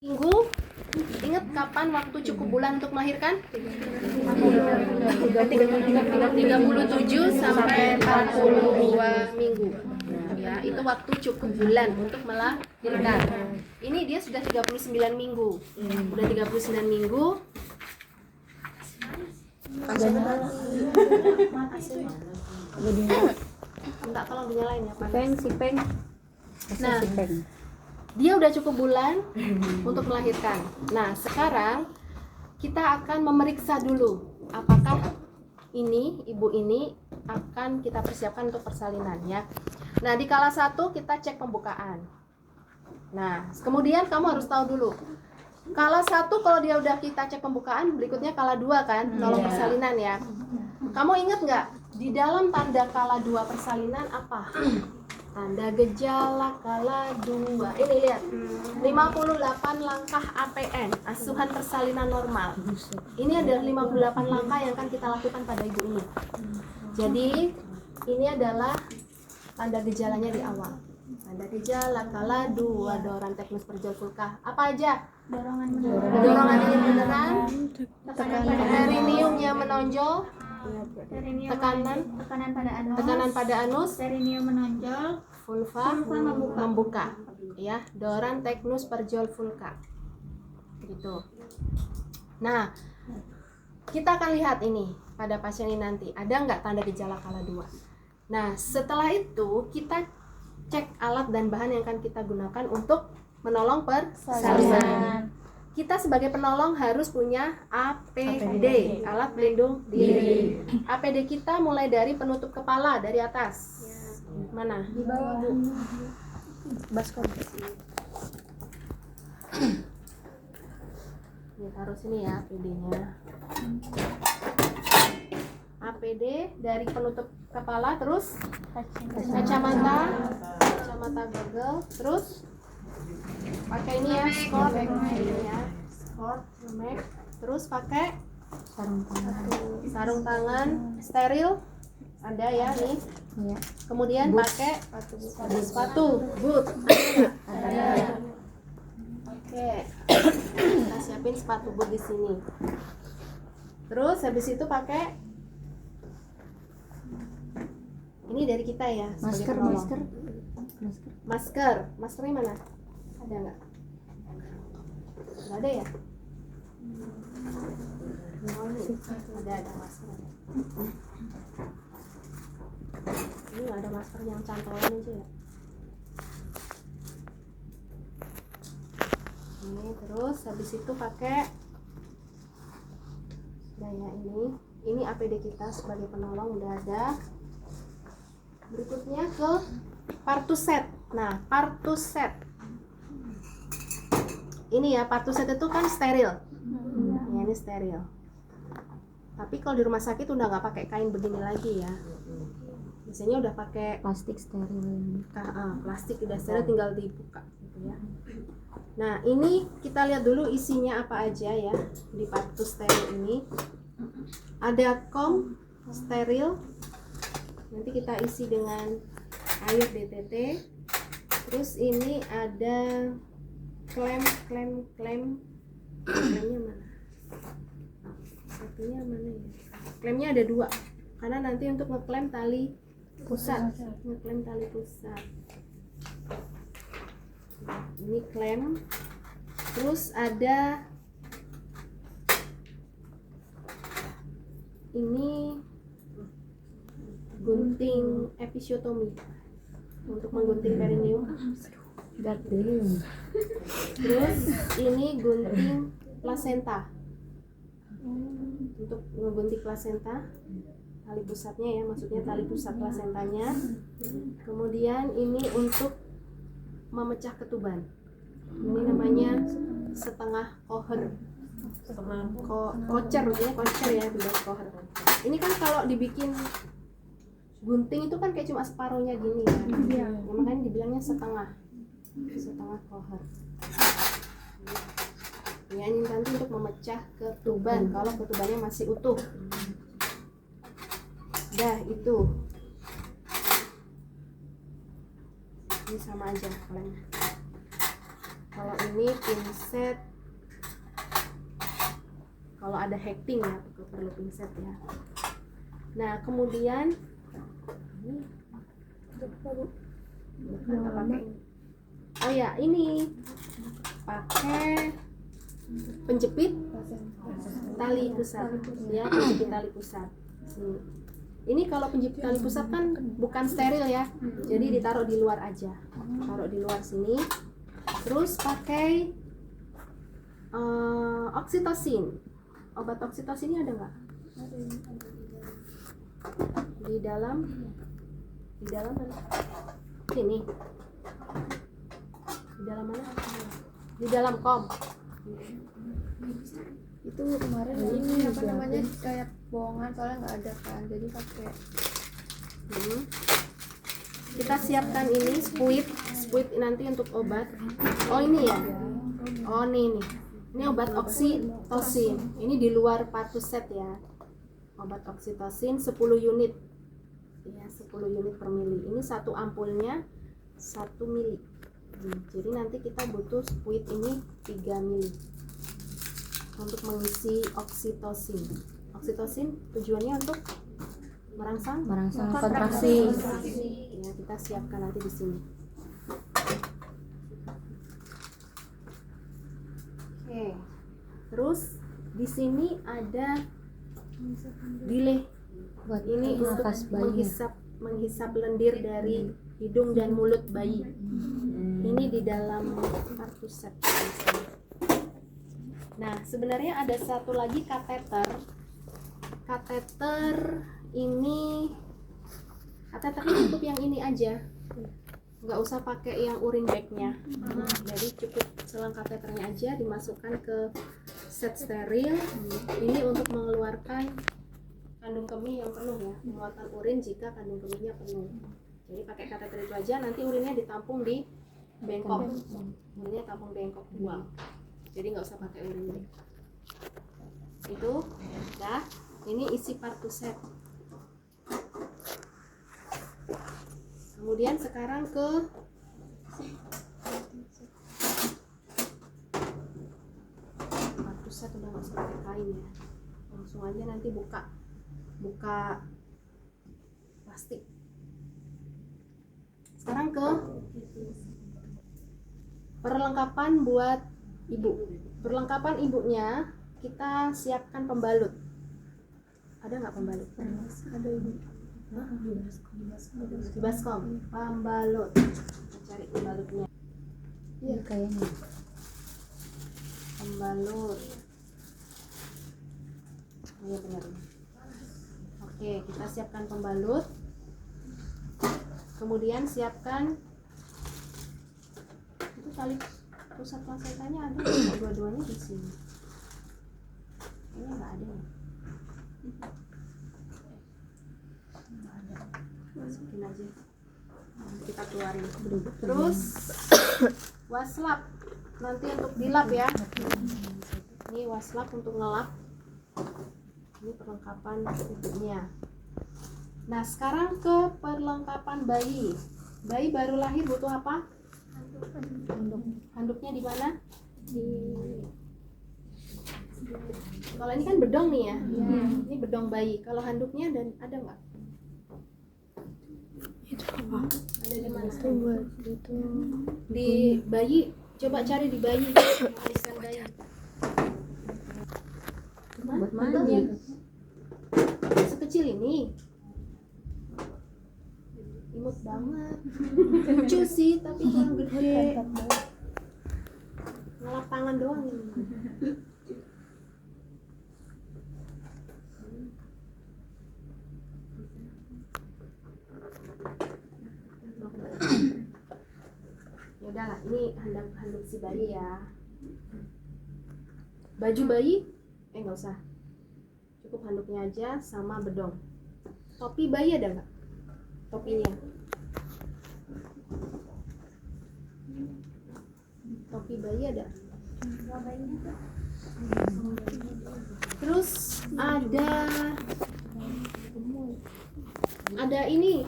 minggu. Ingat kapan waktu cukup bulan untuk melahirkan? 37 sampai 42 minggu. Ya, itu waktu cukup bulan untuk melahirkan. Ini dia sudah 39 minggu. Udah 39 minggu. Enggak, tolong dinyalain ya, panas. Nah, dia udah cukup bulan untuk melahirkan. Nah, sekarang kita akan memeriksa dulu apakah ibu ini akan kita persiapkan untuk persalinan ya. Nah, di kala 1 kita cek pembukaan. Nah, kemudian kamu harus tahu dulu. Kala 1 kalau dia udah kita cek pembukaan, berikutnya kala 2 kan, nolong persalinan ya. Kamu ingat nggak di dalam tanda kala 2 persalinan apa? Tanda gejala kala 2. Ini lihat. 58 langkah APN, asuhan persalinan normal. Ini adalah 58 langkah yang akan kita lakukan pada ibu ini. Jadi, ini adalah tanda gejalanya di awal. Tanda gejala kala 2 doran teknis perjol vulka. Apa aja? Dorongan ini beneran, periniumnya menonjol, tekanan pada anus, Perineum menonjol, vulva membuka. Ya, doran teknus perjol vulka. Gitu. Nah, kita akan lihat ini pada pasien ini nanti ada nggak tanda gejala kala 2. Nah, setelah itu kita cek alat dan bahan yang akan kita gunakan untuk menolong persalinan. Kita sebagai penolong harus punya APD, alat pelindung diri. APD kita mulai dari penutup kepala dari atas. Mana? di bawah Bu. Baskom. Ini taruh sini ya APD-nya. APD dari penutup kepala, terus kacamata goggle, terus pakai ini ya, skort, make, terus pakai sarung tangan steril ada ya nih. Kemudian pakai sepatu boot ada. Oke, kita siapin sepatu boot di sini. Terus habis itu pakai ini dari kita ya, maskernya mana? Ada nggak? Nggak ada ya? Oh, ini ada masker. Ini nggak ada masker yang cantolan aja ya. Ini terus habis itu pakai daya ini APD kita sebagai penolong udah ada. Berikutnya ke partuset. Nah, partuset ini ya, partuset itu kan steril. Ya, ini steril. Tapi kalau di rumah sakit udah nggak pakai kain begini lagi ya. Biasanya udah pakai plastik steril. Plastik udah steril, tinggal dibuka gitu ya. Nah, ini kita lihat dulu isinya apa aja ya di partus steril ini. Ada kom steril. Nanti kita isi dengan air DTT. Terus ini ada klemnya mana? Satunya mana ya? Klemnya ada 2. Karena nanti untuk ngeklem tali pusat. Ini klem. Terus ada ini gunting episiotomi untuk menggunting perineum. Terus ini gunting plasenta untuk menggunting plasenta, tali pusatnya ya, maksudnya tali pusat plasentanya. Kemudian ini untuk memecah ketuban. Ini namanya setengah koher. Kocer ya, bebas koher. Ini kan kalau dibikin gunting itu kan kayak cuma separuhnya gini kan. Ya, makanya dibilangnya setengah koher. Ya, ini nanti untuk memecah ketuban kalau ketubannya masih utuh. Dah itu. Ini sama aja klaimnya. Kalau Ini pinset. Kalau ada hacking ya, perlu pinset ya. Nah, kemudian ini bukan pakai ini. Oh ya, ini pakai penjepit tali pusat ya, penjepit tali pusat. Ini kalau penjepit tali pusat kan bukan steril ya, jadi ditaruh di luar aja, taruh di luar sini. Terus pakai oksitosin. Obat oksitosinnya ada nggak? Di dalam mana? Sini. Di dalam mana? Di dalam kom. Itu kemarin ini apa namanya kayak bohongan soalnya nggak ada kan, jadi pakai. Kita siapkan ini spuit nanti untuk obat. Oh ini ya. Oh nih. Ini obat oksitosin. Ini di luar Partuset ya. Obat oksitosin 10 unit. Ya, 10 unit per mili. Ini satu ampulnya 1 mili. Jadi nanti kita butuh spuit ini 3 mili untuk mengisi oksitosin. Oksitosin tujuannya untuk merangsang kontraksi. Ya, kita siapkan nanti di sini. Oke. Terus di sini ada delay. Ini untuk menghisap lendir dari hidung dan mulut bayi. Ini di dalam Partuset. Nah, sebenarnya ada satu lagi kateter. Kateternya cukup yang ini aja, nggak usah pakai yang urin bagnya. Jadi cukup selang kateternya aja dimasukkan ke set steril. Ini untuk mengeluarkan kandung kemih yang penuh ya, mengeluarkan urin jika kandung kemihnya penuh. Jadi pakai kateter itu aja, nanti urinnya ditampung di bengkok, urinnya tampung bengkok buang. Jadi nggak usah pakai urin bag. Itu, dah. Ini isi Partuset. Kemudian sekarang ke Partuset, udah nggak usah pakai kain ya, langsung aja nanti buka plastik. Sekarang ke perlengkapan buat ibu. Perlengkapan ibunya kita siapkan pembalut. Ada nggak pembalut? Ada ibu. Di baskom. Pembalut. Kita cari pembalutnya. Iya kayaknya. Pembalut. Iya benar. Oke, kita siapkan pembalut. Kemudian siapkan itu tali pusat plasetanya ada, dua-duanya di sini. Ini nggak ada ya? Nggak ada. Masukin aja. Kita keluarin. Terus waslap nanti untuk dilap ya. Ini waslap untuk ngelap. Ini perlengkapan ibunya. Nah, sekarang ke perlengkapan bayi. Bayi baru lahir butuh apa? Handuknya di mana? Kalau ini kan bedong nih ya. Ini bedong bayi. Kalau handuknya dan ada nggak? Itu apa? Ada di mana? Itu Di bayi. Coba cari di bayi. Tulisan bayi. buat mana? Sekecil ini. Imut banget. Lucu sih, tapi kurang gede. Ngelap tangan doang ini. Ya udahlah, ini handuk si bayi ya. Baju bayi nggak usah, cukup handuknya aja sama bedong. Topi bayi ada nggak? Topinya, topi bayi ada. Terus ada ini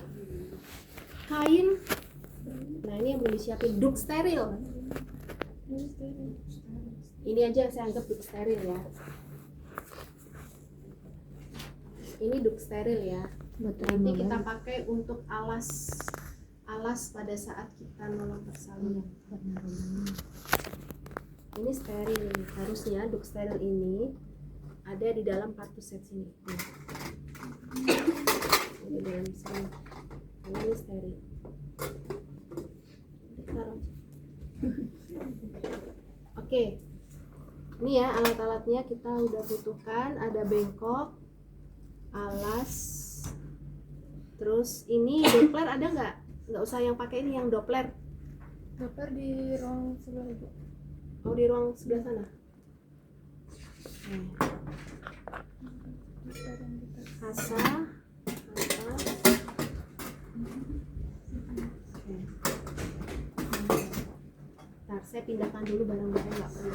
kain. Nah, ini yang belum disiapin, duk steril. Ini aja saya anggap duk steril ya. Ini duk steril ya. Nanti kita pakai untuk alas pada saat kita nolong persalinan. Ini steril ini. Harusnya duk steril ini ada di dalam kartu set sini. Di dalam sini. Ini steril. Taruh. Oke. Ini ya alat-alatnya kita udah butuhkan. Ada bengkok, alas, terus ini Doppler ada nggak usah yang pakai ini, yang Doppler. Doppler di ruang sebelah ibu. Oh, di ruang sebelah sana. Kasa. Ntar saya pindahkan dulu barang-barang nggak perlu.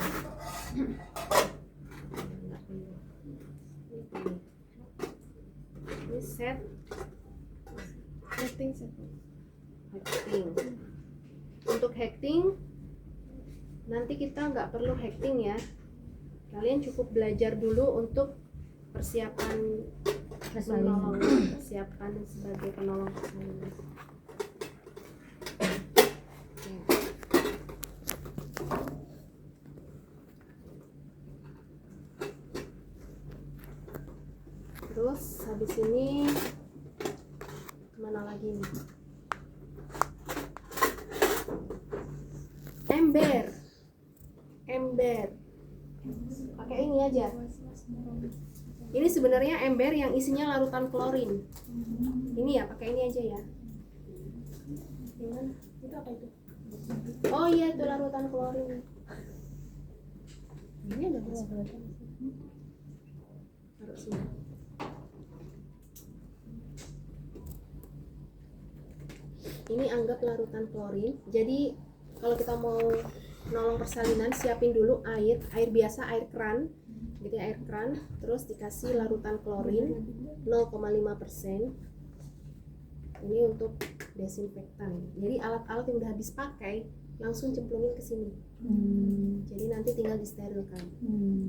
Ini set Setting set. hacking. Untuk hacking nanti kita nggak perlu hacking ya. Kalian cukup belajar dulu untuk persiapan menolong, persiapan sebagai penolong persalinan. Terus habis ini mana lagi nih? Ember. Pakai ini aja. Ini sebenarnya ember yang isinya larutan klorin. Ini ya, pakai ini aja ya. Gimana? Itu apa itu? Oh iya, itu larutan klorin. Ini ada berapa? Taruh sini. Ini anggap larutan klorin. Jadi kalau kita mau nolong persalinan, siapin dulu air biasa, air keran, gitu ya, air keran, terus dikasih larutan klorin 0,5%. Ini untuk desinfektan. Jadi alat-alat yang udah habis pakai langsung cemplungin ke sini. Jadi nanti tinggal disterilkan.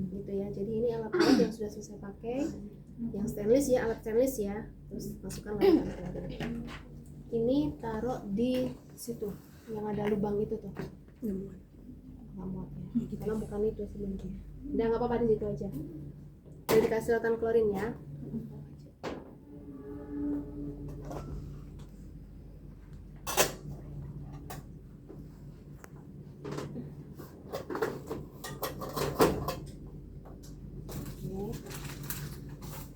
Gitu ya. Jadi ini alat-alat yang sudah selesai pakai, yang stainless ya, alat stainless ya. Terus masukkan larutan klorin. Ini taruh di situ yang ada lubang itu tuh. Nggak muat ya, karena bukan itu sebenarnya. Udah nggak apa-apa, di situ aja. Udah dikasih larutan klorin ya.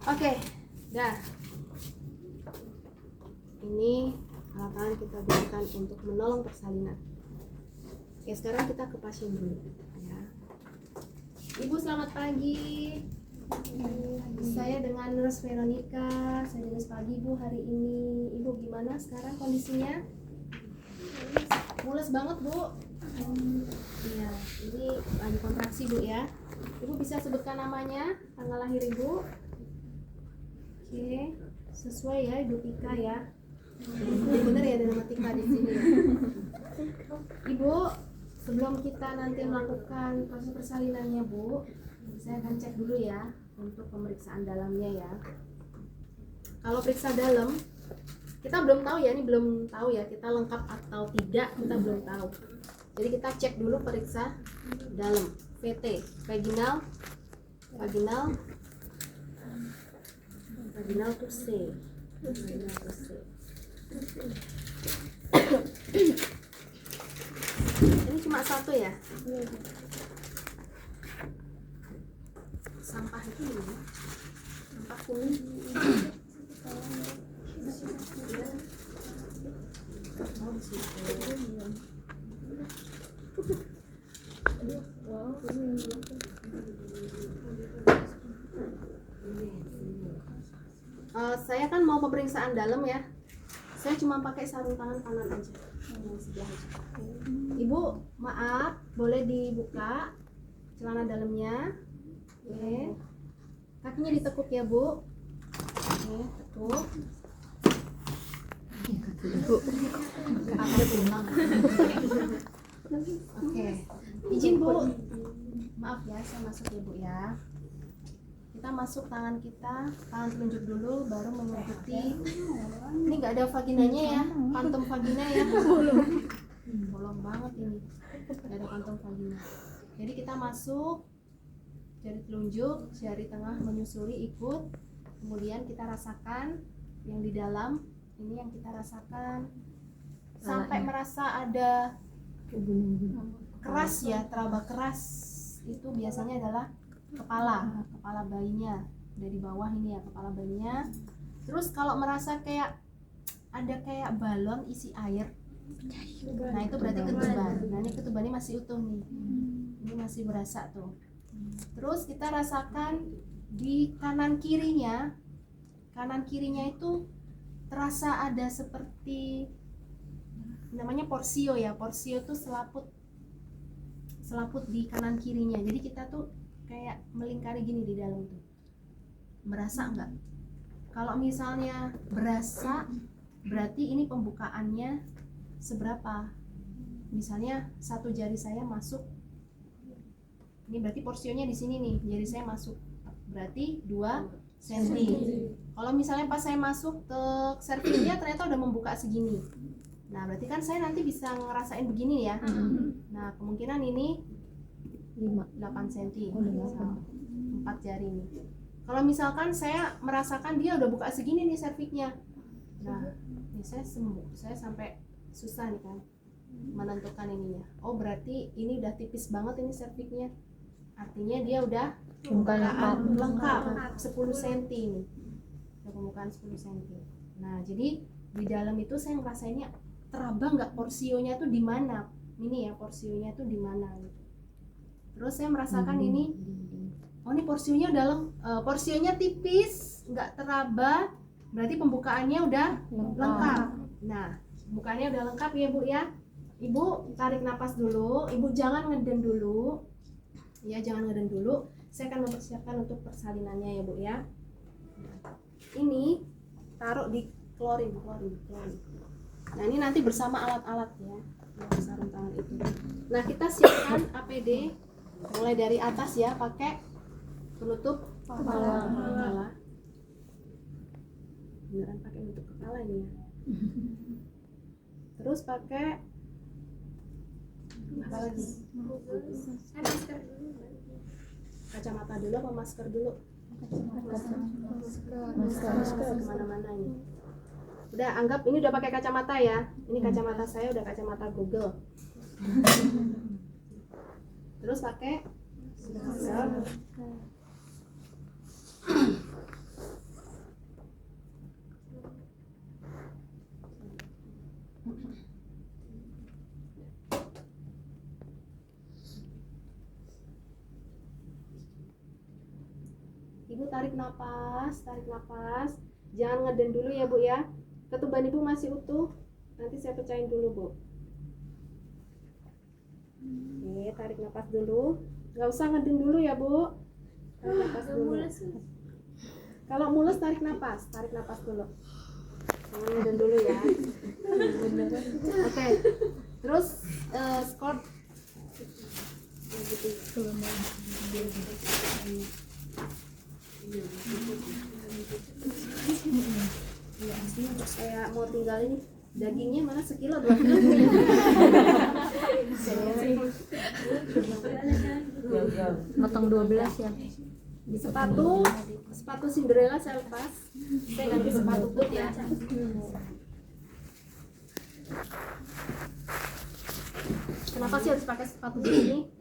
Oke, dah. Ini alat-alat kita gunakan untuk menolong persalinan. Oke, sekarang kita ke pasien dulu ya. Ibu selamat pagi. Saya dengan Nurse Veronica. Saya dinas pagi Bu hari ini. Ibu gimana sekarang kondisinya? Mules banget Bu. Iya, ini lagi kontraksi Bu ya. Ibu bisa sebutkan namanya, tanggal lahir Ibu. Oke, sesuai ya Ibu Tika ya. Bener ya ada nama Tika di sini. Ibu, sebelum kita nanti melakukan proses persalinannya Bu, saya akan cek dulu ya untuk pemeriksaan dalamnya ya. Kalau periksa dalam, kita belum tahu ya, ini belum tahu ya kita lengkap atau tidak, kita belum tahu. Jadi kita cek dulu periksa dalam, VT, vaginal to C. Ini cuma satu ya? Sampah itu gimana? Sampah kuning. Oh, di situ. Saya kan mau pemeriksaan dalam ya. Saya cuma pakai sarung tangan kanan aja. Yang sebelah aja. Ibu, maaf, boleh dibuka celana dalamnya. Oke. Kakinya ditekuk ya, Bu. Oke, tekuk. Oke. Izin Bu, maaf ya, saya masuk ya Bu ya. Kita masuk tangan kita, tangan telunjuk dulu, baru mengikuti. Ini nggak ada vaginanya ya, kantung vagina ya. Bolong banget ini, nggak ada kantung vagina. Jadi kita masuk, jari telunjuk, jari tengah menyusuri ikut. Kemudian kita rasakan yang di dalam, ini yang kita rasakan. Sampai merasa ada keras ya, teraba keras. Itu biasanya adalah kepala bayinya. Dari bawah ini ya, kepala bayinya. Terus kalau merasa kayak ada kayak balon isi air, nah itu berarti ketuban. Nah ini ketubannya masih utuh nih, ini masih berasa tuh. Terus kita rasakan di kanan kirinya itu terasa ada seperti namanya porsio ya. Porsio tuh selaput di kanan kirinya. Jadi kita tuh kayak melingkari gini di dalam tuh. Berasa enggak? Kalau misalnya berasa, berarti ini pembukaannya seberapa? Misalnya satu jari saya masuk, ini berarti porsionya di sini nih, jari saya masuk, berarti 2 cm. Kalau misalnya pas saya masuk ke servisnya ternyata udah membuka segini, nah berarti kan saya nanti bisa ngerasain begini ya. Nah kemungkinan ini 8 cm, 4 jari ini. Kalau misalkan saya merasakan dia udah buka segini nih serviknya, nah ini saya sampai susah nih kan menentukan ininya. Oh berarti ini udah tipis banget ini serviknya, artinya dia udah pembukaan lengkap 10 cm ini, udah pembukaan 10 cm. Nah jadi di dalam itu saya ngerasainnya teraba nggak porsionya tuh di mana, ini ya porsionya tuh di mana gitu. Terus saya merasakan ini, oh ini porsionya dalam, porsionya tipis, nggak teraba, berarti pembukaannya udah lengkap. Nah, pembukaannya udah lengkap ya Bu ya. Ibu tarik napas dulu, Ibu jangan ngeden dulu, ya jangan ngeden dulu. Saya akan mempersiapkan untuk persalinannya ya Bu ya. Ini taruh di klorin. Nah ini nanti bersama alat-alat ya, sarung tangan itu. Nah kita siapkan APD. Mulai dari atas ya, pakai penutup kepala. Beneran pakai penutup kepala ini ya. Terus pakai apa lagi? Kacamata dulu apa masker dulu? Masker kemana-mana ini. Udah anggap ini udah pakai kacamata ya. Ini kacamata saya udah kacamata Google. Terus pakai masker. Ibu tarik napas. Jangan ngeden dulu ya Bu ya. Ketuban Ibu masih utuh. Nanti saya pecahin dulu Bu. Oke, tarik napas dulu. Nggak usah ngeden dulu ya Bu. Tarik napas dulu. Kalau mulus tarik napas dulu. Jangan ngeden dulu ya. Oke. Terus skort. Ya, kayak mau tinggal ini. Dagingnya mana sekilo 2 kilo punya. Potong 12 ya. Sepatu Cinderella saya lepas. Saya ganti sepatu boot ya. Kenapa sih harus pakai sepatu boot ini?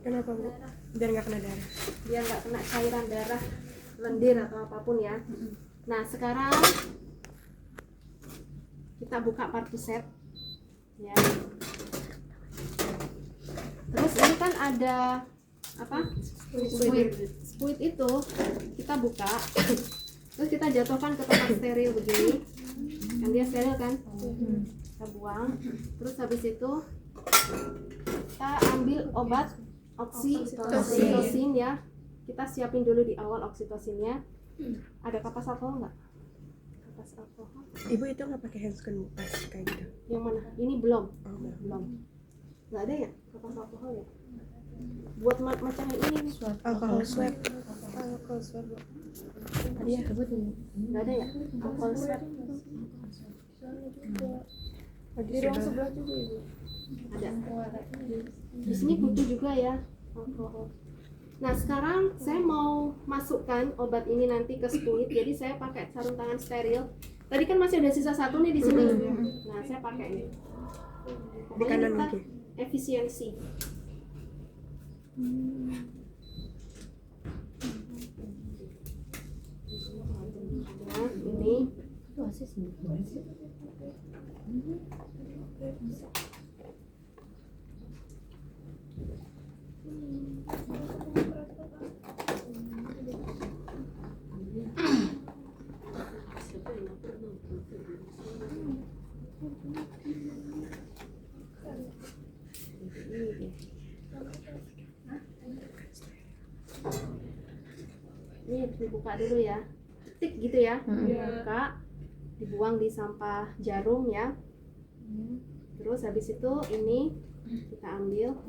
Kenapa Bu? Biar nggak kena darah. Biar nggak kena cairan darah, lendir atau apapun ya. Nah sekarang kita buka partuset ya. Terus ini kan ada apa? Spuit itu kita buka, terus kita jatuhkan ke tempat steril begini. Kan dia steril kan? Kita buang. Terus habis itu kita ambil obat oksitosin ya. Kita siapin dulu di awal oksitosinnya. Ada kapas alkohol nggak? Kapas alkohol. Ibu itu nggak pakai handscreen pas kayak gitu? Yang mana? Ini belum. Oh, Belum. Nggak ada ya kapas alkohol ya? buat macam ini nih. Alkohol swab. Iya, Nggak ada ya alkohol swab? Di ruang sebelah juga ibu. Ada. Di sini butuh juga ya alkohol. Nah sekarang saya mau masukkan obat ini nanti ke skuit. Jadi saya pakai sarung tangan steril. Tadi kan masih ada sisa satu nih di sini. Nah saya pakai ini. Pokoknya kita efisiensi. Nah ini ini dibuka dulu ya, tik gitu ya, dibuka, dibuang di sampah jarum ya. Terus habis itu ini kita ambil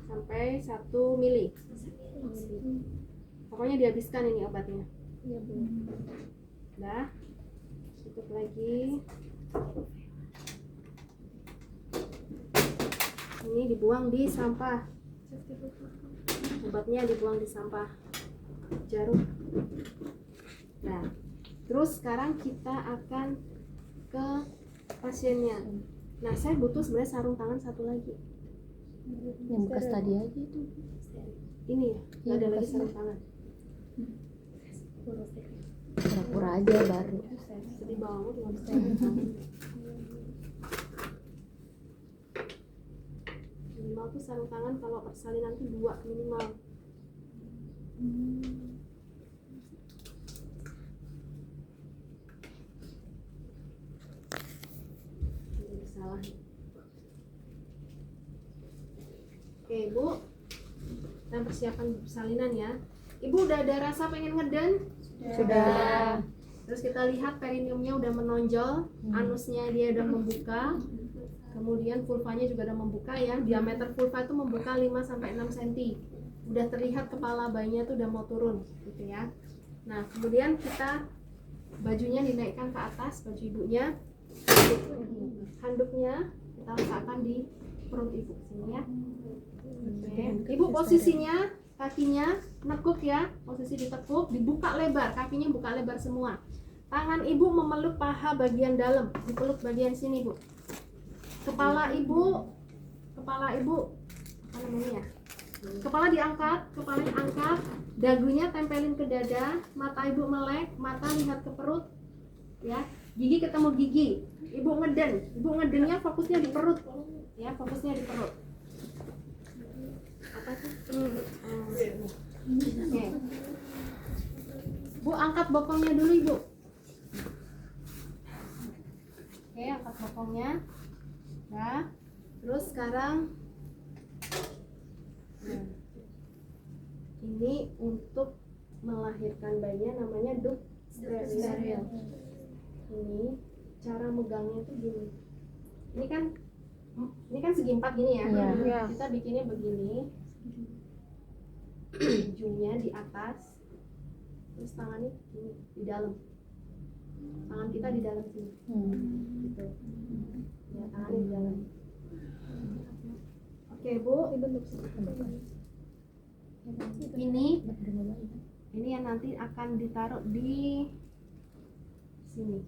sampai 1 mili. Pokoknya dihabiskan ini obatnya. Udah, tutup lagi. Ini dibuang di sampah. Obatnya dibuang di sampah jarum. Nah, terus sekarang kita akan ke pasiennya. Nah, saya butuh sebenarnya sarung tangan satu lagi. yang bekas tadi aja itu. Ini ya, nggak ada lagi sarung tangan. Pura-pura aja baru. Sedih banget nggak bisa sarung tangan. Minimal tuh sarung tangan kalau persalinan tuh 2 minimal. Ini salah. Oke Bu, kita persiapan persalinan ya. Ibu udah ada rasa pengen ngeden? Sudah. Terus kita lihat perineumnya udah menonjol, anusnya dia udah membuka, kemudian vulvanya juga udah membuka ya. Diameter vulva itu membuka 5-6 cm. Udah terlihat kepala bayinya tuh udah mau turun gitu ya. Nah kemudian kita bajunya dinaikkan ke atas, baju ibunya, handuknya kita letakkan di perut ibu sini ya. Oke. Ibu posisinya kakinya nekuk ya, posisi ditekuk, dibuka lebar, kakinya buka lebar semua. Tangan ibu memeluk paha bagian dalam, dipeluk bagian sini bu. Kepala ibu apa namanya ya? Kepala diangkat, kepalanya angkat, dagunya tempelin ke dada, mata ibu melek, mata lihat ke perut, ya. Gigi ketemu gigi. Ibu ngedennya fokusnya di perut, ya, fokusnya di perut. Apa tuh? Oke. Bu angkat bokongnya dulu ibu. Oke, angkat bokongnya. Nah, terus sekarang ini untuk melahirkan bayinya namanya duk steril. Ini cara megangnya tuh gini. Ini kan segi 4 gini ya. Iya. Kita bikinnya begini. Ujungnya di atas. Terus tangannya gini, di dalam. Tangan kita di dalam sini. Gitu. Ya, tangannya di dalam. Oke, Bu. Ini yang nanti akan ditaruh di sini.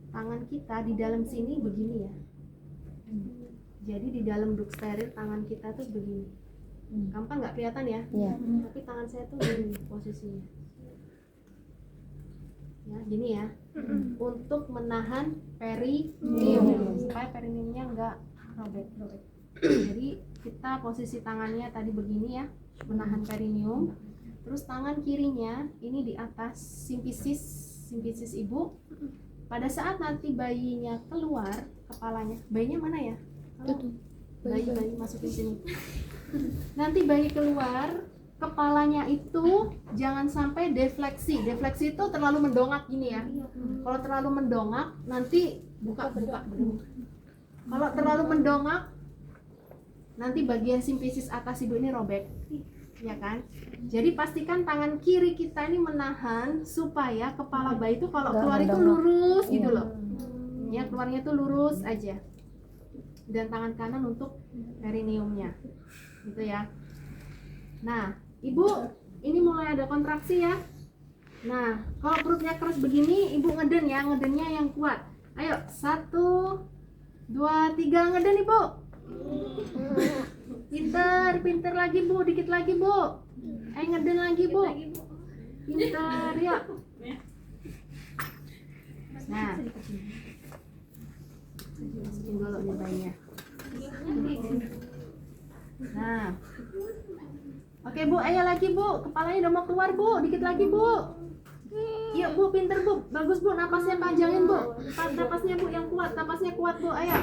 Tangan kita di dalam sini begini ya. Jadi di dalam duk steril tangan kita tuh begini. Gampang nggak kelihatan ya? Iya. Tapi tangan saya tuh gini posisinya. Ya, gini ya. Untuk menahan perineum supaya perineumnya nggak robek. Jadi kita posisi tangannya tadi begini ya, menahan perineum. Terus tangan kirinya ini di atas simpisis ibu. Pada saat nanti bayinya keluar kepalanya, bayinya mana ya? Bayi masukin sini. Nanti bayi keluar, kepalanya itu jangan sampai defleksi. Defleksi itu terlalu mendongak gini ya. Kalau terlalu mendongak nanti buka. Kalau terlalu mendongak nanti bagian simfisis atas ibu ini robek, ya kan? Jadi pastikan tangan kiri kita ini menahan supaya kepala bayi itu kalau keluar itu lurus gitu loh. Ya, keluarnya itu lurus aja. Dan tangan kanan untuk perineumnya, gitu ya. Nah, ibu ini mulai ada kontraksi ya. Nah, kalau perutnya keras begini, ibu ngeden ya, ngedennya yang kuat. Ayo, 1, 2, 3, ngeden ibu. Pinter lagi bu, dikit lagi bu. Ngeden lagi bu. Pinter, yuk. Nah, masukin dulu nih bayinya. Nah, oke bu, ayo lagi bu. Kepalanya udah mau keluar bu, dikit lagi bu. Yuk bu, pinter bu, bagus bu. Napasnya panjangin bu. Napasnya bu yang kuat, napasnya kuat bu. Ayo.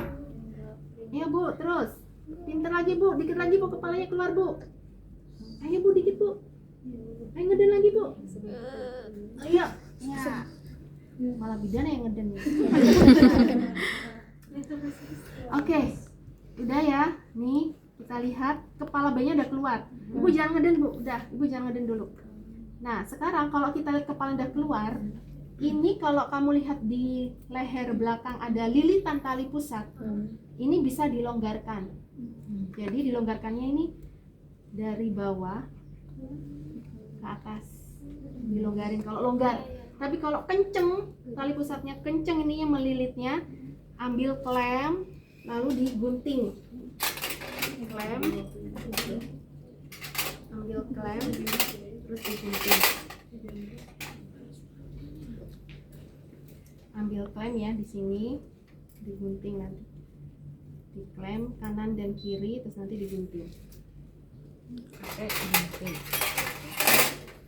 Ayo bu, terus. Pinter lagi bu, dikit lagi bu, kepalanya keluar bu. Ayo bu, dikit bu. Ayo ngeden lagi bu. Ayo. Ya. Malah bidan yang ngeden. Oke, udah ya. Nih kita lihat kepala bayinya udah keluar. Ibu jangan ngeden bu, udah. Ibu jangan ngeden dulu. Nah sekarang kalau kita lihat kepala udah keluar, ini kalau kamu lihat di leher belakang ada lilitan tali pusat, ini bisa dilonggarkan. Jadi dilonggarkannya ini dari bawah ke atas, dilonggarin kalau longgar. Tapi kalau kenceng, tali pusatnya kenceng ini yang melilitnya, ambil klem lalu digunting. Klem, ambil klem terus digunting. Ambil klem ya di sini, digunting nanti. Diklem kanan dan kiri terus nanti digunting. Oke, digunting.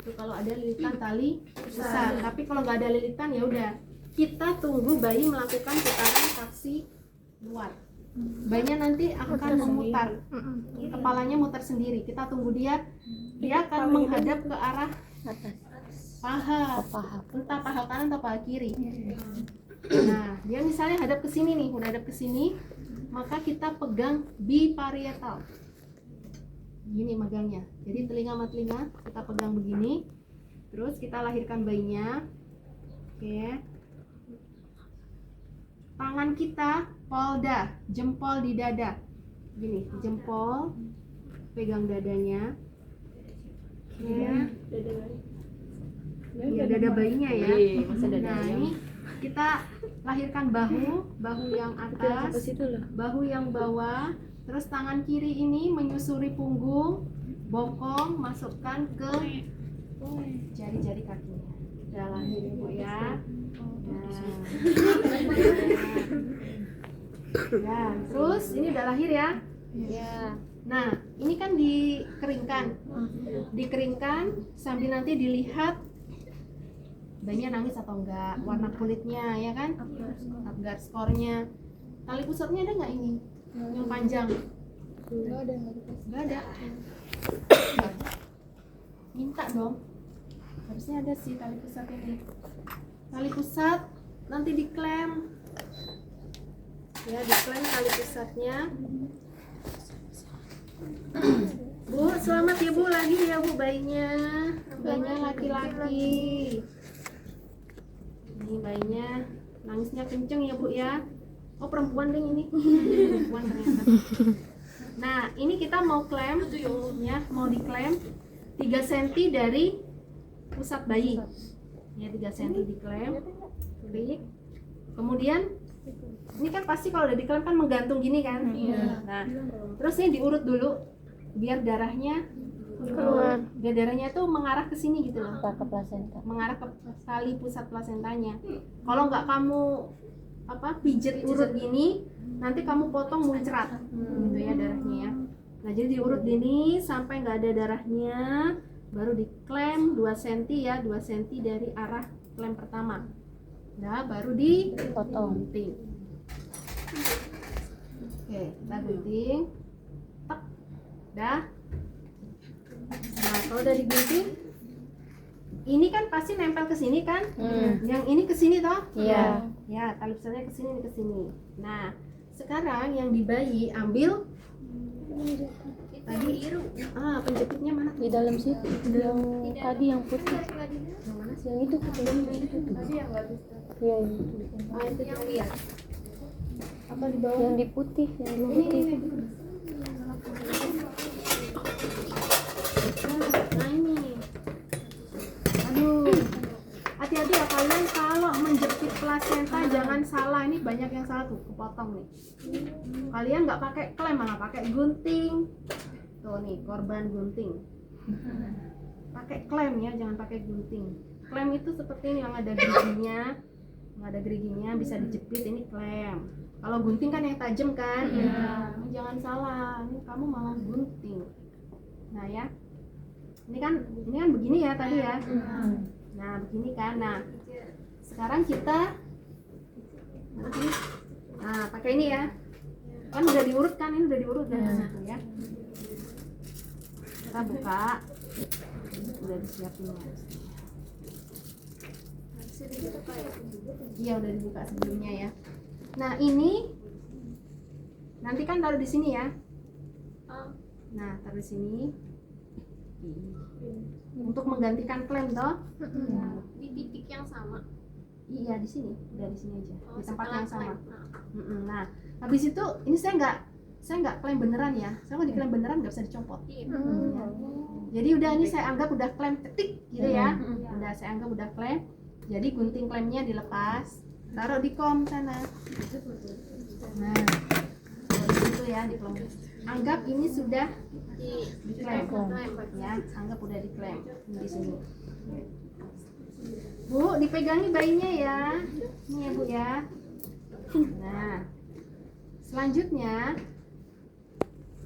Itu kalau ada lilitan tali besar. Tapi kalau nggak ada lilitan ya udah. Kita tunggu bayi melakukan putaran taksi luar. Bayinya nanti akan memutar. Kepalanya muter sendiri. Kita tunggu dia akan menghadap ke arah paha. Entah paha kanan atau paha kiri. Nah, dia misalnya hadap ke sini nih, udah hadap ke sini, maka kita pegang biparietal. Gini megangnya. Jadi telinga sama telinga kita pegang begini. Terus kita lahirkan bayinya. Oke. Tangan kita polda, jempol di dada. Gini, jempol pegang dadanya. Oke. Ya, dada bayinya ya. Nah, ini kita lahirkan bahu yang atas, bahu yang bawah, terus tangan kiri ini menyusuri punggung, bokong, masukkan ke jari-jari kakinya. Udah lahir ibu ya. Nah, terus ini udah lahir ya. Nah, ini kan dikeringkan sambil nanti dilihat bayinya nangis atau enggak, warna kulitnya ya kan, Apgar skornya. Tali pusatnya ada nggak ini yang panjang? Nggak ada. Minta dong, harusnya ada sih tali pusat ini. Tali pusat nanti diklem ya, diklem tali pusatnya. Bu, selamat ya bu, lagi ya bu bayinya laki-laki. Ini bayinya nangisnya kenceng ya bu ya. Oh perempuan deh ini. Perempuan ternyata. Nah ini kita mau klem ya, mau diklem 3 cm dari pusat bayi ya, 3 cm diklem, klik. Kemudian ini kan pasti kalau udah diklem kan menggantung gini kan. Nah terus ini diurut dulu biar darahnya keluar. Biar darahnya tuh mengarah ke sini gitu loh, ke plasenta, mengarah ke tali pusat plasentanya. Kalau nggak kamu pijet urut gini, nanti kamu potong muncrat gitu ya darahnya ya. Nah jadi diurut gini sampai nggak ada darahnya, baru diklem 2 cm ya, 2 cm dari arah klem pertama. Nah baru dipotong. Gunting. Oke, kita gunting. Tek. Dah. Nah Kalau udah digunting, ini kan pasti nempel ke sini kan? Yang ini ke sini toh? Iya. Ya, tali besarnya ke sini, ke sini. Nah, sekarang yang di bayi ambil tadi penjepitnya mana? Di dalam situ. Yang tadi yang putih. Yang mana sih? Yang itu yang itu. Iya, yang itu. Itu yang lihat. Apa di bawah? Yang di putih, yang di Ini, putih. ini. Nah ini. Aduh. Hati-hati ya kalian kalau menjepit plasenta jangan salah. Ini banyak yang salah tuh, kepotong nih. Kalian nggak pakai klem, malah pakai gunting. Tuh nih, korban gunting. Pakai klem ya, jangan pakai gunting. Klem itu seperti ini yang ada geriginya. Yang ada geriginya bisa dijepit, ini klem. Kalau gunting kan yang tajam kan? Ya. Jangan salah. Ini kamu mau gunting. Nah ya. Ini kan begini ya tadi ya. Nah, begini kan. Nah, sekarang kita pakai ini ya. Kan udah diurut kan? Ini udah diurut dari situ ya. Kita buka. Udah disiapin ya. Iya, udah dibuka sebelumnya ya. Nah, ini nanti kan taruh di sini ya. Nah, taruh di sini. Untuk menggantikan klem toh. Di titik yang sama. Iya, di sini. Udah di sini aja. Di tempat yang sama. Nah, habis itu ini saya nggak klem beneran ya. Saya kalau di klem beneran nggak bisa dicopot. Jadi udah ini saya anggap udah klem ketik gitu ya. Udah saya anggap udah klem. Jadi gunting klemnya dilepas, taruh di kom sana. Nah, di situ ya di kom. Anggap ini sudah diklem ya, anggap udah diklem di sini. Bu, dipegangi bayinya ya. Ini ya Bu ya. Nah, selanjutnya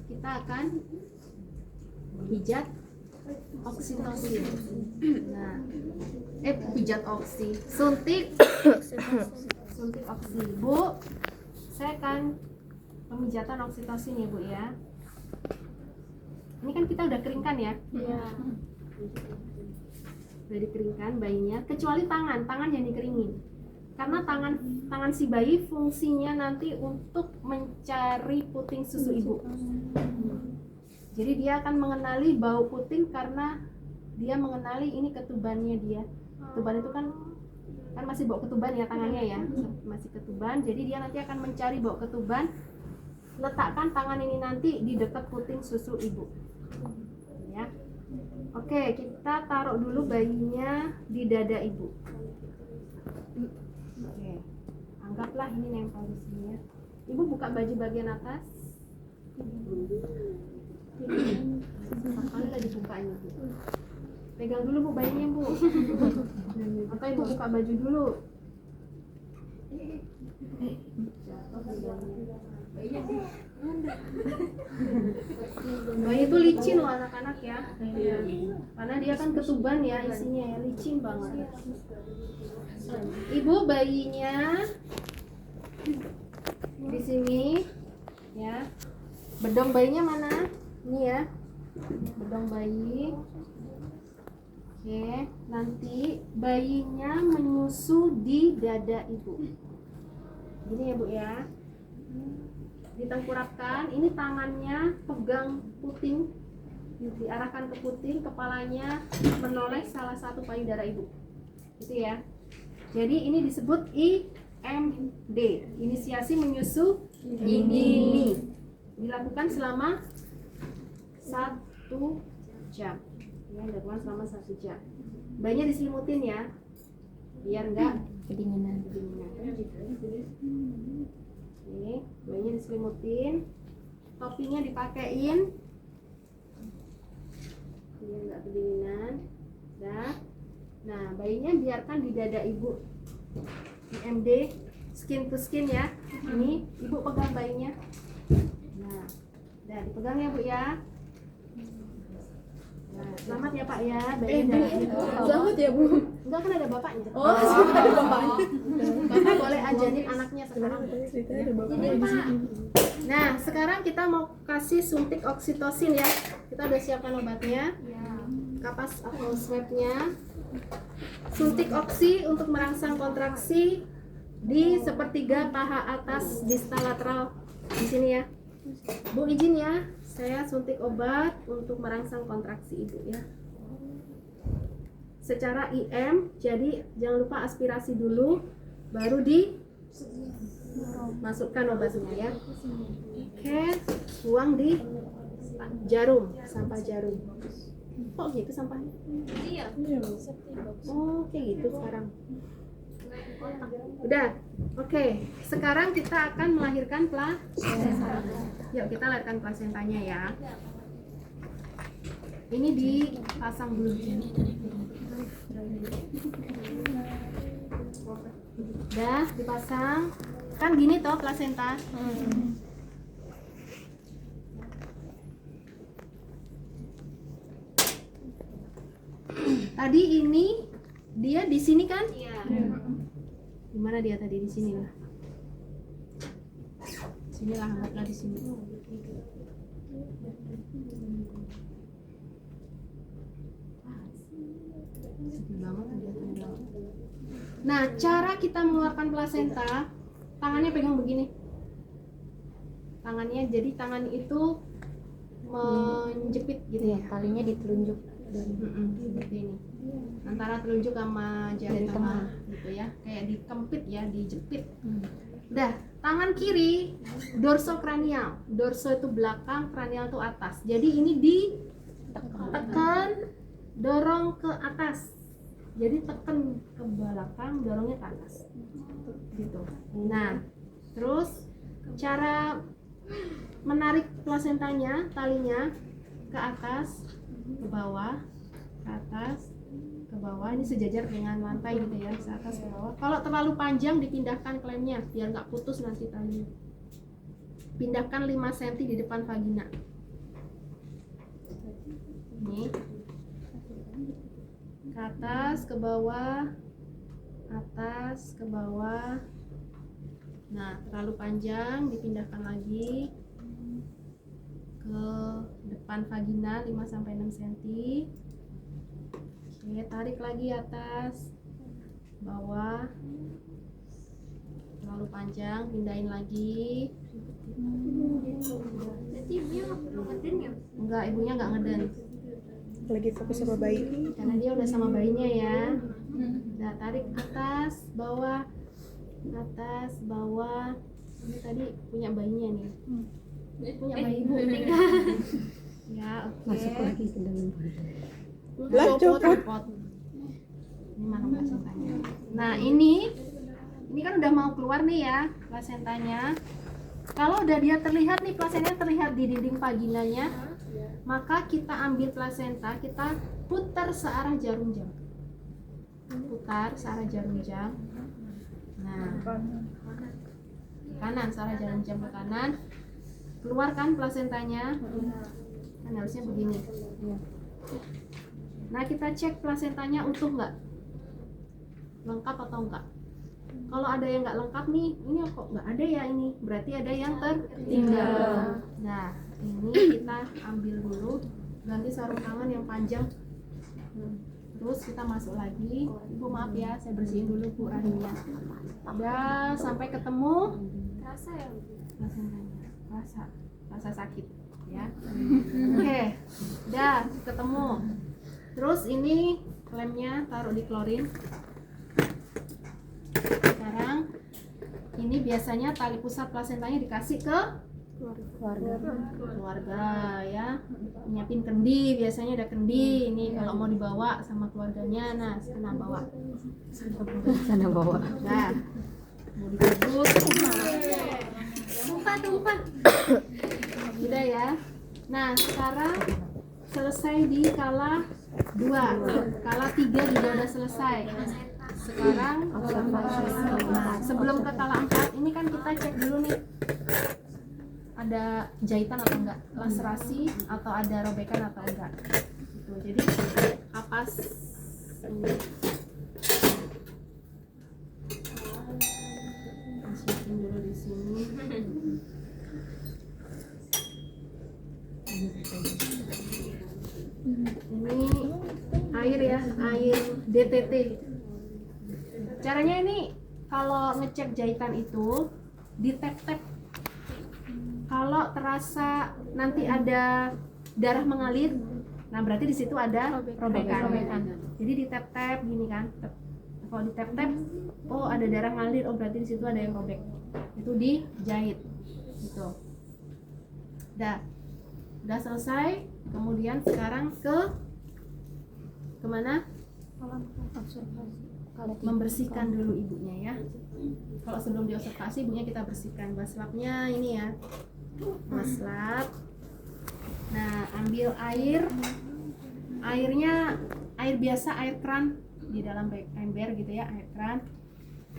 kita akan pijat oksitosin. Nah, pijat oksi, suntik oksi. Bu, saya akan pemijatan oksitosin ya Bu ya. Ini kan kita udah keringkan ya. Iya. Udah dikeringkan bayinya, kecuali tangan yang dikeringin. Karena tangan si bayi fungsinya nanti untuk mencari puting susu ibu. Jadi dia akan mengenali bau puting karena dia mengenali ini ketubannya dia. Ketuban itu kan masih bau ketuban ya tangannya ya, masih ketuban. Jadi dia nanti akan mencari bau ketuban. Letakkan tangan ini nanti di dekat puting susu ibu. Ya. Oke, kita taruh dulu bayinya di dada ibu. Oke. Anggaplah ini nempel di sini ya. Ibu buka baju bagian atas. Kali lagi bukanya Bu. Pegang dulu Bu bayinya Bu. Atau Ibu buka baju dulu. Bayi itu licin loh anak-anak ya. Karena dia kan ketuban ya isinya ya, licin banget. Ibu bayinya di sini ya. Bedong bayinya mana? Ini ya. Bedong bayi. Oke, nanti bayinya menyusu di dada ibu. Gini ya Bu ya. Ditengkurapkan, ini tangannya pegang puting, diarahkan ke puting, kepalanya menoleh salah satu payudara ibu. Gitu ya. Jadi ini disebut IMD, inisiasi menyusu dini. Dilakukan selama 1 jam. Ya, dilakukan selama 1 jam. Bayinya diselimutin ya, biar enggak Kedinginan. Oke, bayinya diselimutin, topinya dipakein biar nggak kedinginan. Nah, bayinya biarkan di dada ibu. IMD, skin to skin ya. Ini ibu pegang bayinya. Nah, dipegang ya Bu ya. Nah, selamat ya Pak ya, bayinya Selamat ya Bu. Enggak, kan ada bapaknya. Oh, ada bapaknya. Bapak boleh ajanin anaknya sekarang. Ini Pak. Nah, sekarang kita mau kasih suntik oksitosin ya. Kita udah siapkan obatnya. kapas atau swabnya. Suntik oksi untuk merangsang kontraksi di sepertiga paha atas distal lateral di sini ya. Bu izin ya, saya suntik obat untuk merangsang kontraksi ibu ya. Secara IM, jadi jangan lupa aspirasi dulu, baru dimasukkan obatnya ya. Oke, buang di jarum, sampah jarum. Kok gitu sampahnya? Iya. Oh, kayak gitu sekarang. Udah, oke. Sekarang kita akan melahirkan plasenta. Yuk kita lahirkan plasentanya ya. Ini dipasang dulu. Udah dipasang. Kan gini toh plasenta. Tadi ini dia di sini kan? Iya. Gimana dia tadi di sini lah? Sini lah, anggaplah di sini. Sedih banget kelihatan banget. Nah, cara kita mengeluarkan plasenta, tangannya pegang begini. Tangannya, jadi tangan itu menjepit gitu ya. Talinya ditelunjuk Seperti ini. Antara telunjuk sama jari tengah gitu ya. Kayak dikempit ya, dijepit. Udah, tangan kiri dorsokranial. Dorso itu belakang, kranial itu atas. Jadi ini ditekan, dorong ke atas. Jadi tekan ke belakang, dorongnya ke atas. Gitu. Nah, terus cara menarik plasentanya, talinya ke atas, ke bawah, ke atas, ke bawah. Ini sejajar dengan lantai gitu ya, ke atas ke bawah. Kalau terlalu panjang dipindahkan klemnya biar nggak putus nanti talinya. Pindahkan 5 cm di depan vagina. Ini ke atas, ke bawah, atas, ke bawah. Nah, terlalu panjang dipindahkan lagi ke depan vagina 5-6 cm. Oke, tarik lagi atas, bawah. Terlalu panjang, pindahin lagi. Jadi dia nggak perlu ngeden ya? Enggak, ibunya nggak ngeden. Lagi fokus sama bayi. Karena dia udah sama bayinya ya. Nah, tarik atas, bawah, atas, bawah. Ini tadi punya bayinya nih. Punya bayi ibu. Ya, oke. masuk lagi ke dalam Lah, copot. Ini mana plasentanya? Nah, ini kan udah mau keluar nih ya plasentanya. Kalau udah dia terlihat nih, plasentanya terlihat di dinding vaginanya, maka kita ambil plasenta, kita putar searah jarum jam. Putar searah jarum jam. Nah, kanan, searah jarum jam ke kanan. Keluarkan plasentanya. Kan harusnya begini. Nah, kita cek plasentanya utuh nggak? Lengkap atau enggak? Kalau ada yang nggak lengkap nih, ini kok nggak ada ya ini, berarti ada yang tertinggal. Nah, ini kita ambil dulu, ganti sarung tangan yang panjang. Terus kita masuk lagi. Ibu maaf ya, saya bersihin dulu Bu rahimnya. Udah sampai ketemu. Rasa ya? Plasentanya, rasa sakit ya. Oke, udah ketemu. Terus ini lemnya taruh di klorin. Sekarang ini biasanya tali pusat plasentanya dikasih ke keluarga ya, nyiapin kendi, biasanya ada kendi ini kalau mau dibawa sama keluarganya. Nah, sana bawa. Nah, mau dibungkus tumpah udah ya. Nah, sekarang selesai di kala 2, kala 3 juga udah selesai. Sekarang sebelum ke kala 4 ini kan kita cek dulu nih ada jahitan atau enggak, laserasi atau ada robekan atau enggak gitu. Jadi kapas ini masukin dulu di sini. Ini ya, air DTT. Caranya ini kalau ngecek jahitan itu di tap-tap. Kalau terasa nanti ada darah mengalir, nah berarti di situ ada robekan. Jadi di tap-tap gini kan. Kalau di tap-tap, oh ada darah ngalir, oh berarti di situ ada yang robek. Itu dijahit. Gitu. Udah selesai. Kemudian sekarang kemana? Membersihkan dulu ibunya ya. Kalau sebelum diobservasi ibunya kita bersihkan. Waslapnya ini ya, waslap. Nah, ambil airnya air biasa, air keran di dalam ember gitu ya, air keran.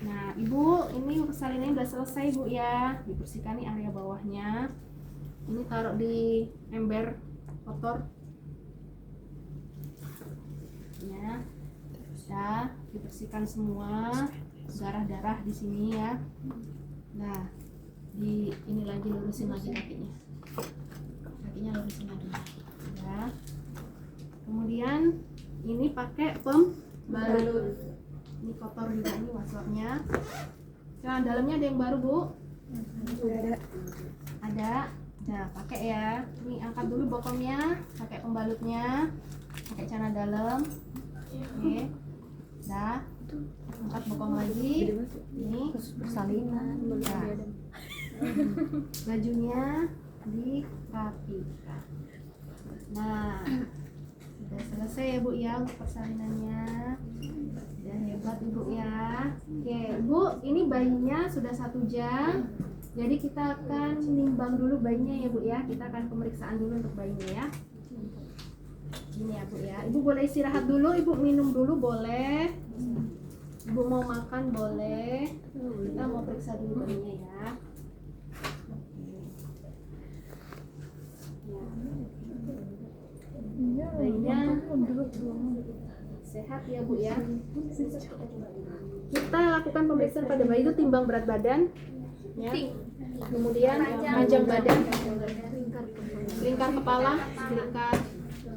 Nah, ibu ini persalinannya udah selesai bu ya, dibersihkan nih area bawahnya. Ini taruh di ember kotor. Ya, udah dibersihkan semua darah-darah di sini ya. Nah, ini lagi lurusin lagi kakinya lurusin lagi ya. Kemudian ini pakai pembalut. Ini kotor juga ini waslapnya. Nah, dalamnya ada yang baru bu? Ada. Nah, pakai ya. Ini angkat dulu bokongnya, pakai pembalutnya, pakai celana dalam. Oke. Dah. Angkat bokong lagi. Ini persalinan. Nah. Bajunya dirapikan. Nah, sudah selesai ya bu ya untuk persalinannya. Udah hebat ibu ya. Oke bu, ini bayinya sudah 1 jam. Jadi kita akan nimbang dulu bayinya ya bu ya. Kita akan pemeriksaan dulu untuk bayinya ya. Ini ya bu ya. Ibu boleh istirahat dulu, ibu minum dulu boleh. Ibu mau makan boleh. Kita mau periksa dulu bayinya ya. Bayinya sehat ya bu ya. Kita lakukan pemeriksaan pada bayi itu timbang berat badan ya. Kemudian panjang badan, lingkar kepala, lingkar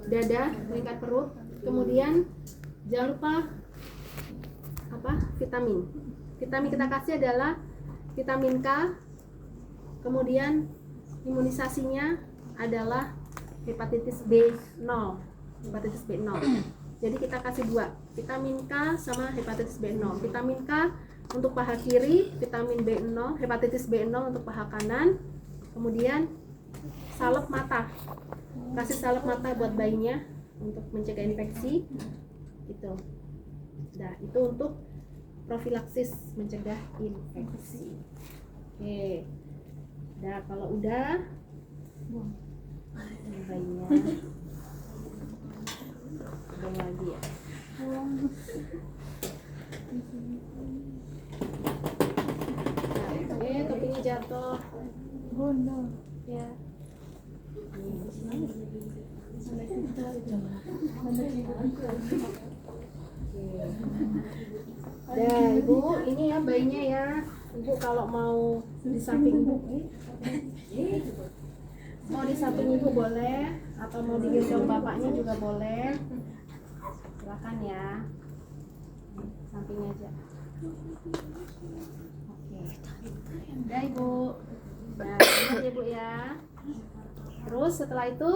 dada, lingkar perut. Kemudian jangan lupa vitamin kita kasih adalah vitamin K. Kemudian imunisasinya adalah hepatitis B0. Jadi kita kasih 2, vitamin K sama hepatitis B0. Vitamin K untuk paha kiri, vitamin B0, hepatitis B0 untuk paha kanan. Kemudian salep mata. Kasih salep mata buat bayinya untuk mencegah infeksi. Itu. Nah, itu untuk profilaksis mencegah infeksi. Oke. Nah, kalau udah bayinya buang lagi ya. Oke, topinya jatuh. Ya. Nah, ibu, ini ya bayinya ya. Ibu kalau mau di samping ibu, mau di samping ibu boleh, atau mau digendong bapaknya juga boleh. Silakan ya. Samping aja. Oke. Udah ibu. Nah, lihat ya bu ya. Terus setelah itu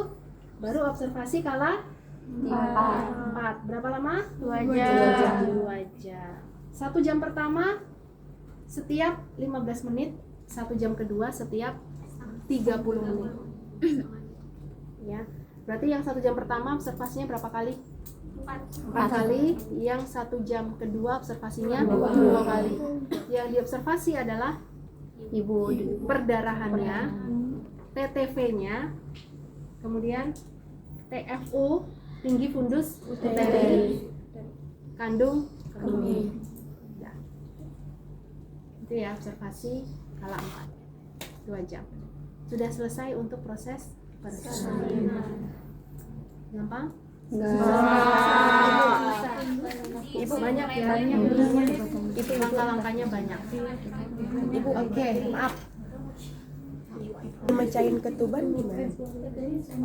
baru observasi kala 4. Berapa lama? 2 jam. 2 jam. 1 jam pertama setiap 15 menit, 1 jam kedua setiap 30 menit. Ya. Berarti yang 1 jam pertama observasinya berapa kali? 4 kali. Yang 1 jam kedua observasinya 2 kali. Yang diobservasi adalah perdarahannya, TTV-nya, kemudian TFU, tinggi fundus uteri, kandung. Ya. Itu ya observasi kala 4, 2 jam. Sudah selesai untuk proses persalinan. Gampang? Ibu banyak ya, itu langkah-langkahnya banyak. Ibu, oke, maaf. Mecahin ketuban gimana?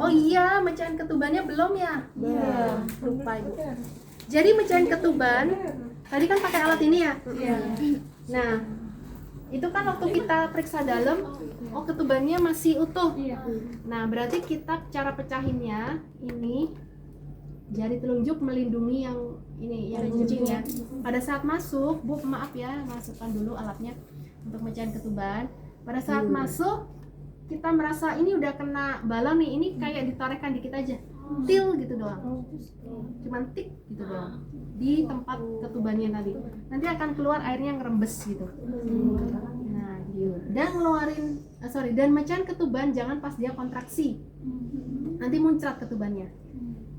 Oh iya, mecahin ketubannya belum ya? Belum. Lupa ibu. Jadi mecahin ketuban, tadi kan pakai alat ini ya. Nah, itu kan waktu kita periksa dalam, oh ketubannya masih utuh. Nah, berarti kita cara pecahinnya ini jari telunjuk melindungi yang ini, yang gunting ya. Pada saat masuk, Bu maaf ya, masukkan dulu alatnya untuk mecahin ketuban. Pada saat masuk, kita merasa ini udah kena balon nih, ini kayak ditorehkan dikit aja, til gitu doang, cuman tik gitu doang di tempat ketubannya tadi. Nanti akan keluar airnya ngerembes gitu. Nah, gitu. Dan ngeluarin, dan mecahin ketuban jangan pas dia kontraksi, nanti muncrat ketubannya.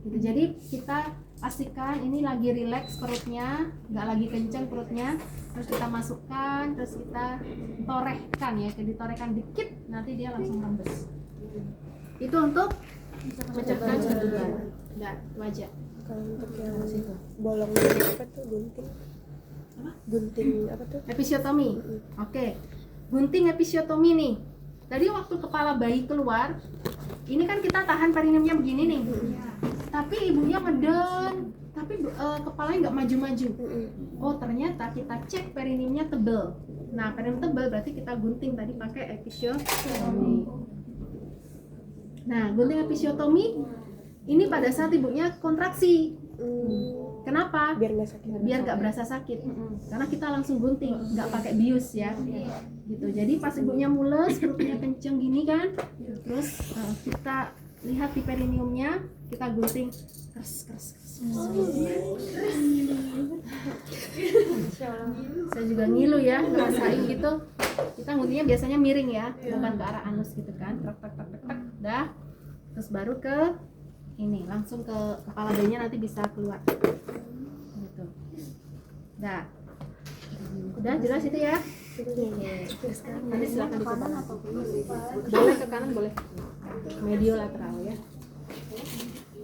Gitu. Jadi kita pastikan ini lagi rileks perutnya, nggak lagi kencang perutnya, terus kita masukkan, terus kita torehkan ya, ditorehkan dikit, nanti dia langsung rembes. Itu untuk memecahkan ketuban. Nggak, itu aja. Kalau untuk yang bolong ini apa tuh, gunting? Gunting apa tuh? Episiotomi. Oke. Gunting episiotomi nih. Tadi waktu kepala bayi keluar, ini kan kita tahan perineumnya begini nih. Tapi ibunya ngeden, tapi kepalanya nggak maju-maju. Oh, ternyata kita cek perineumnya tebel. Nah, perineum tebel berarti kita gunting tadi pakai episiotomi. Nah, gunting episiotomi ini pada saat ibunya kontraksi. Kenapa? Biar nggak sakit. Biar nggak berasa sakit. Karena kita langsung gunting, nggak pakai bius ya. Gitu. Jadi pas ibunya mules, perutnya kenceng gini kan, terus kita lihat di perineumnya, kita gunting keras. Saya juga ngilu ya, ngerasain gitu. Kita guntingnya biasanya miring ya, bukan ke arah anus gitu kan. Tak, dah. Terus baru ke ini, langsung ke kepala bayinya, nanti bisa keluar. Gitu. Dah. Udah jelas itu ya? Nanti silakan dicoba. Boleh ke kanan, boleh. Medio lateral ya.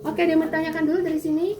Oke, dia bertanyakan dulu dari sini.